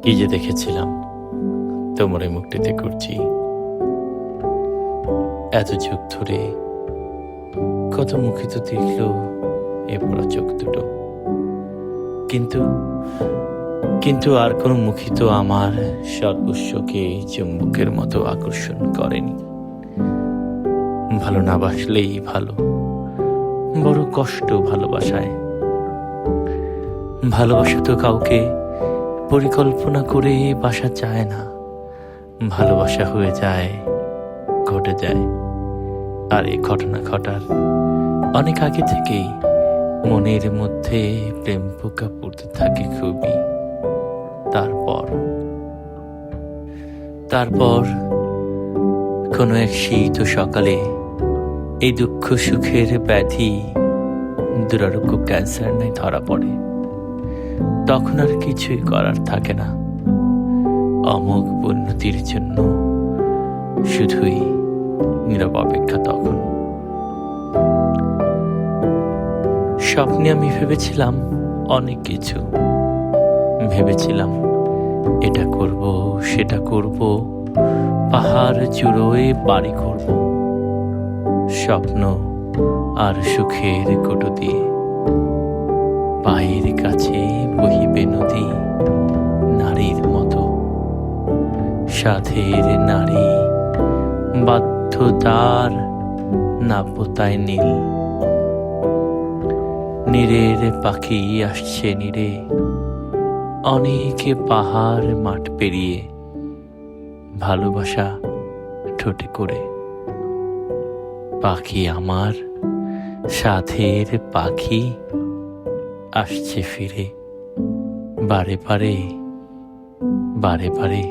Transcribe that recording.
কি যে দেখেছিলাম তোমার এই মুখটিতে করছি এত যুগ ধরে, কত মুখী তো দেখলো এ পড়া চোখ দুটো, কিন্তু কিন্তু আর কোনো মুখী তো আমার সর্বস্বকে চুম্বকের মতো আকর্ষণ করেনি। ভালো না বাসলেই ভালো, বড় কষ্ট ভালোবাসায়। ভালোবাসা তো কাউকে পরিকল্পনা করে বাসা চায় না, ভালোবাসা হয়ে যায়, ঘটে যায়। আর এই ঘটনা ঘটার অনেক আগে থেকেই মনের মধ্যে প্রেম পোকা পড়তে থাকে খুবই। তারপর কোনো এক শীত সকালে এই দুঃখ সুখের ব্যাধি দুরারোগ্য ক্যান্সার নাই ধরা পড়ে। তখন আর কিছুই করার থাকে না, অমোঘ উন্নতির জন্য শুধুই নীরব অপেক্ষা। তখন স্বপ্নে আমি ভেবেছিলাম অনেক কিছু, ভেবেছিলাম এটা করব সেটা করব, পাহাড় চূড়োয় বাড়ি করব। স্বপ্ন আর সুখের কুটো দিয়ে পায়ের কাছে বহিবে নদী, নারীর মতো সাধের নারী, বাধ্যতার নাব্যতায় নীল। নীরের পাখি আসছে নীরে, অনেকে পাহাড় মাঠ পেরিয়ে, ভালোবাসা ঠোঁটে করে। পাখি আমার সাথের পাখি আসছে ফিরে, বারে বারে বারে বারে।